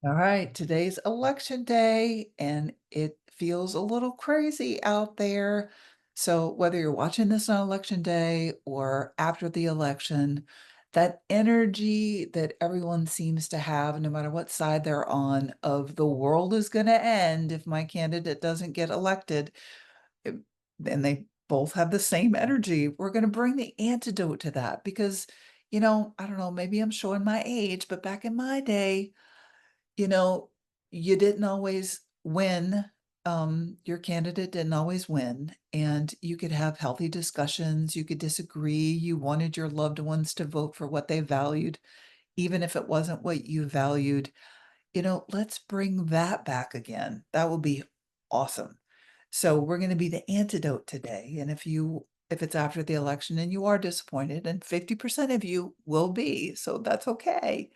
All right, today's election day, and it feels a little crazy out there. So, whether you're watching this on election day or after the election, that energy that everyone seems to have, no matter what side they're on, of the world is going to end if my candidate doesn't get elected, it- and they both have the same energy. We're going to bring the antidote to that because, I don't know, maybe I'm showing my age, but back in my day, you know, you didn't always win, your candidate didn't always win, and you could have healthy discussions, you could disagree, you wanted your loved ones to vote for what they valued, even if it wasn't what you valued. Let's bring that back again. That would be awesome. So we're gonna be the antidote today, and if it's after the election and you are disappointed, and 50% of you will be, so that's okay.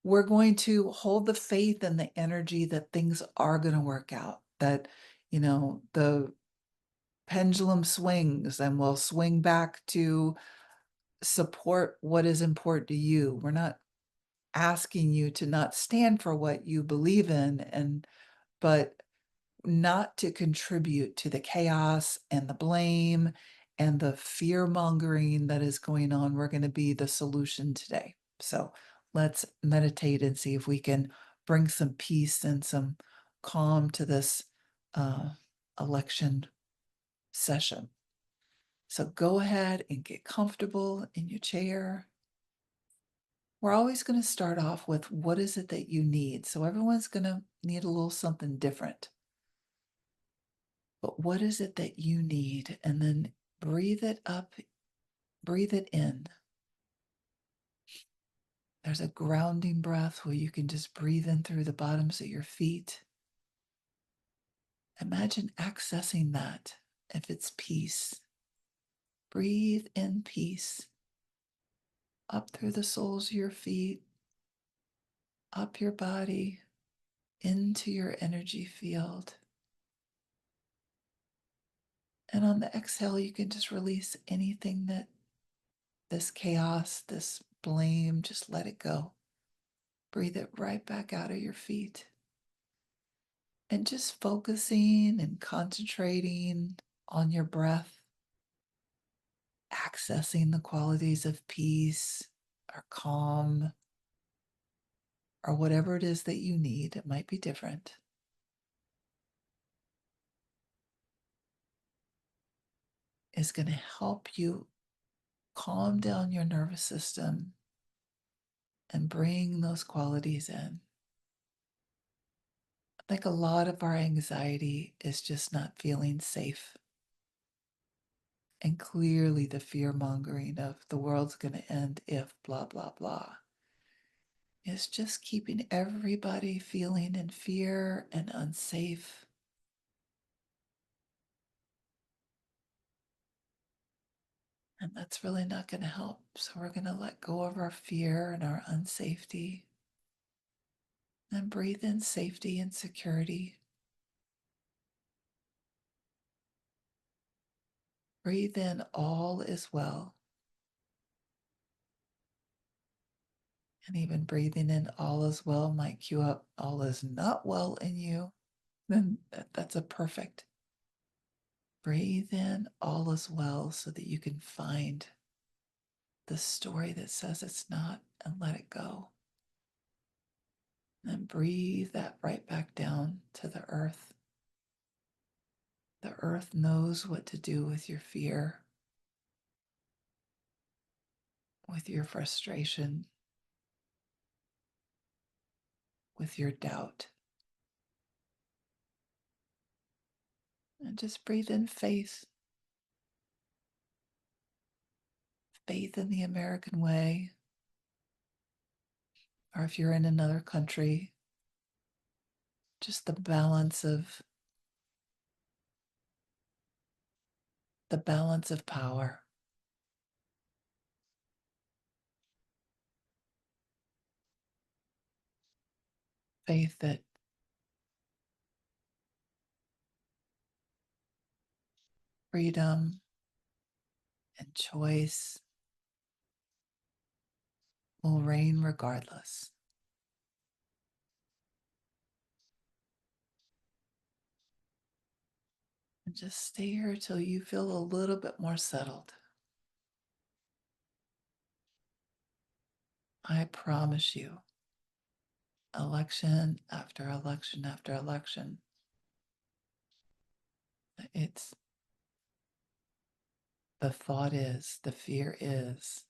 We're going to hold the faith and the energy that things are gonna work out, that, the pendulum swings and will swing back to support what is important to you. We're not asking you to not stand for what you believe in but not to contribute to the chaos and the blame and the fear-mongering that is going on. We're gonna be the solution today. So, let's meditate and see if we can bring some peace and some calm to this, uh, election session. So go ahead and get comfortable in your chair. We're always gonna start off with what is it that you need? So everyone's gonna need a little something different. But what is it that you need? And then breathe it up, breathe it in. There's a grounding breath where you can just breathe in through the bottoms of your feet. Imagine accessing that if it's peace. Breathe in peace up through the soles of your feet, up your body, into your energy field. And on the exhale, you can just release anything that this chaos, this blame, just let it go. Breathe it right back out of your feet. And just focusing and concentrating on your breath, accessing the qualities of peace or calm or whatever it is that you need. It might be different. Is going to help you calm down your nervous system and bring those qualities in. I think a lot of our anxiety is just not feeling safe. And clearly, the fear mongering of the world's going to end if blah, blah, blah is just keeping everybody feeling in fear and unsafe. And that's really not going to help. So we're going to let go of our fear and our unsafety and breathe in safety and security. Breathe in all is well. And even breathing in all is well might cue up all is not well in you. Then that's a perfect. Breathe in all is well so that you can find the story that says it's not and let it go. And breathe that right back down to the earth. The earth knows what to do with your fear, with your frustration, with your doubt. And just breathe in faith, faith in the American way. Or if you're in another country, just the balance of power. Faith that freedom and choice will reign regardless. And just stay here till you feel a little bit more settled. I promise you, election after election after election, it's the thought is, the fear is,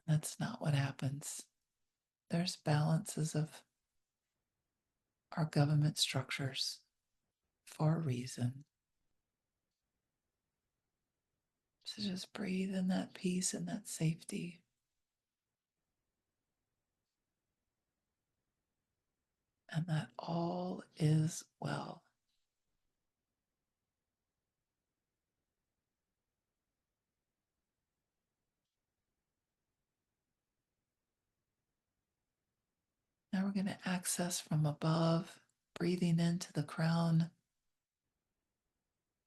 that's not what happens. There's balances of our government structures for a reason. So just breathe in that peace and that safety. And that all is well. Now we're going to access from above, breathing into the crown.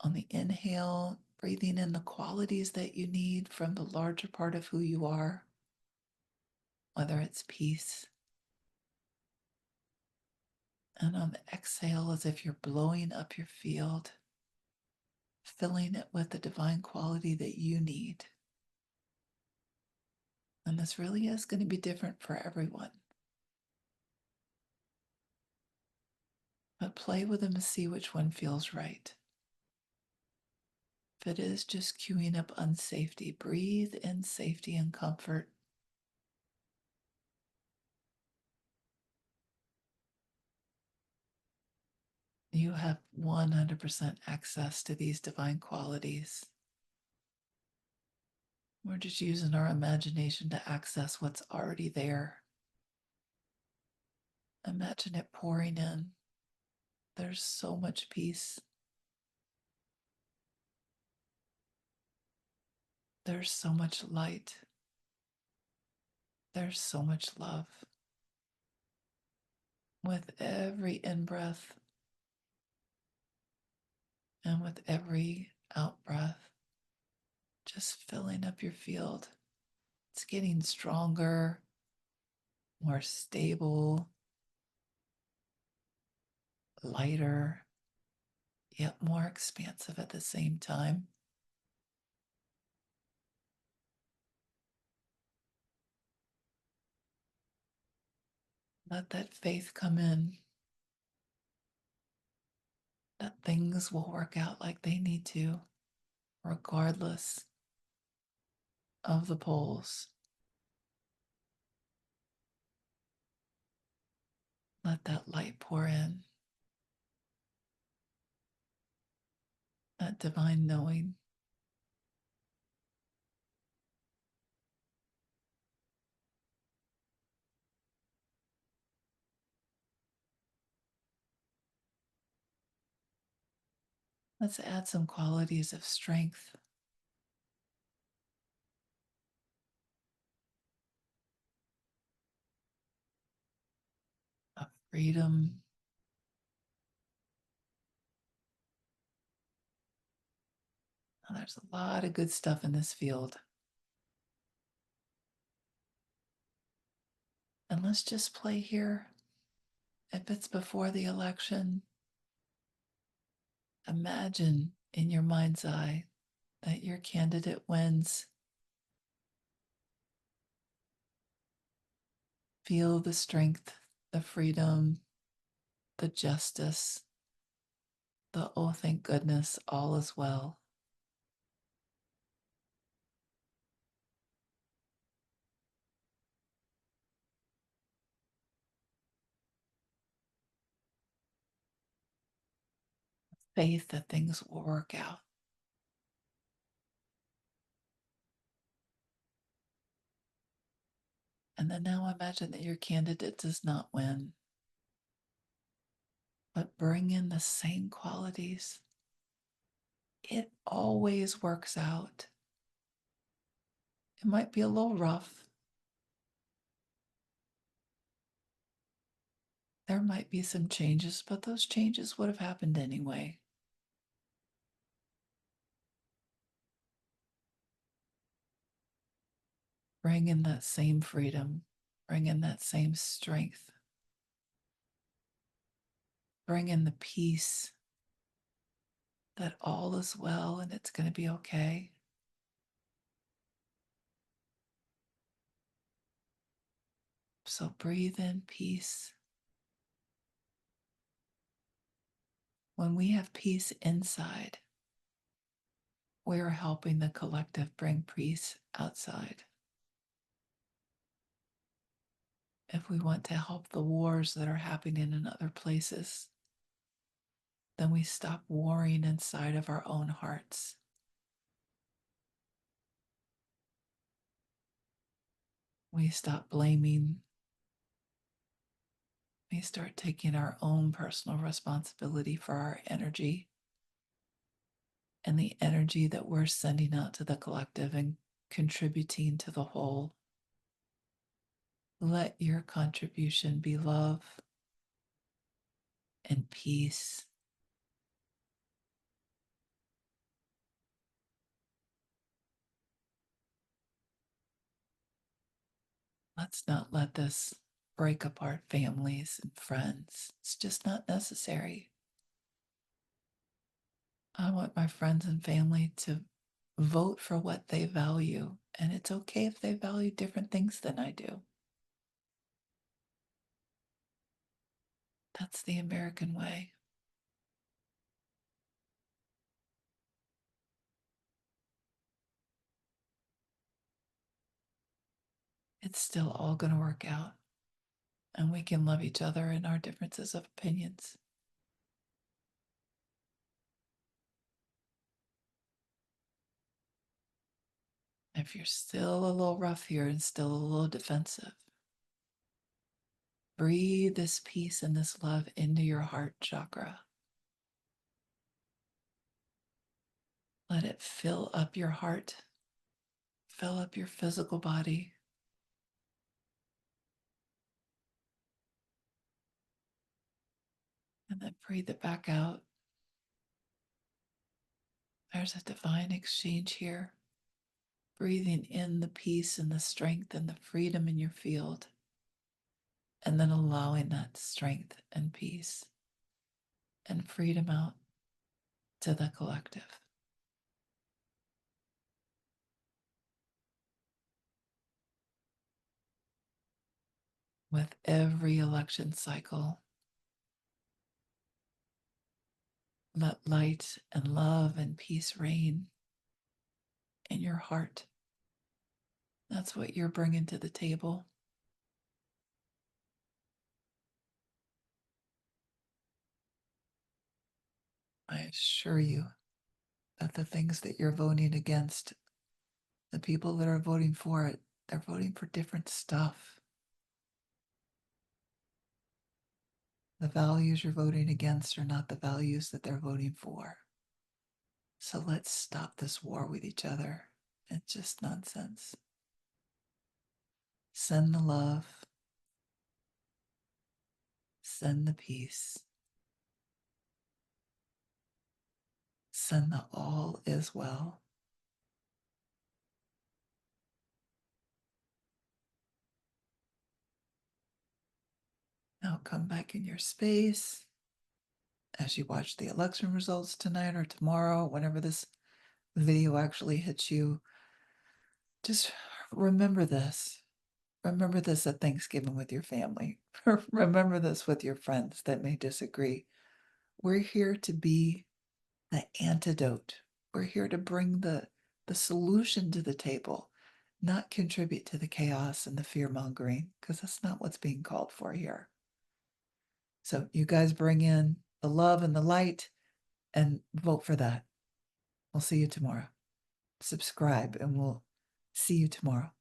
On the inhale, breathing in the qualities that you need from the larger part of who you are, whether it's peace. And on the exhale, as if you're blowing up your field, filling it with the divine quality that you need. And this really is going to be different for everyone. But play with them to see which one feels right. If it is just queuing up unsafety, breathe in safety and comfort. You have 100% access to these divine qualities. We're just using our imagination to access what's already there. Imagine it pouring in. There's so much peace. There's so much light. There's so much love. With every in breath and with every out breath, just filling up your field. It's getting stronger, more stable, lighter, yet more expansive at the same time. Let that faith come in, that things will work out like they need to, regardless of the poles. Let that light pour in, that divine knowing. Let's add some qualities of strength, of freedom. Now, there's a lot of good stuff in this field. And let's just play here. If it's before the election, imagine in your mind's eye that your candidate wins. Feel the strength, the freedom, the justice, the oh, thank goodness, all is well. Faith that things will work out. And then now imagine that your candidate does not win, but bring in the same qualities. It always works out. It might be a little rough. There might be some changes, but those changes would have happened anyway. Bring in that same freedom, bring in that same strength. Bring in the peace that all is well and it's going to be okay. So breathe in peace. When we have peace inside, we are helping the collective bring peace outside. If we want to help the wars that are happening in other places, then we stop warring inside of our own hearts. We stop blaming. We start taking our own personal responsibility for our energy and the energy that we're sending out to the collective and contributing to the whole. Let your contribution be love and peace. Let's not let this break apart families and friends. It's just not necessary. I want my friends and family to vote for what they value, and it's okay if they value different things than I do. That's the American way. It's still all going to work out, and we can love each other in our differences of opinions. If you're still a little rough here and still a little defensive, breathe this peace and this love into your heart chakra. Let it fill up your heart, fill up your physical body. And then breathe it back out. There's a divine exchange here. Breathing in the peace and the strength and the freedom in your field. And then allowing that strength and peace and freedom out to the collective. With every election cycle, let light and love and peace reign in your heart. That's what you're bringing to the table. I assure you that the things that you're voting against, the people that are voting for it, they're voting for different stuff. The values you're voting against are not the values that they're voting for. So let's stop this war with each other. It's just nonsense. Send the love, send the peace, send the all is well. Now come back in your space as you watch the election results tonight or tomorrow, whenever this video actually hits you. Just remember this. Remember this at Thanksgiving with your family. Remember this with your friends that may disagree. We're here to be the antidote. We're here to bring the solution to the table, not contribute to the chaos and the fear mongering, because that's not what's being called for here. So you guys bring in the love and the light and vote for that. We'll see you tomorrow. Subscribe and we'll see you tomorrow.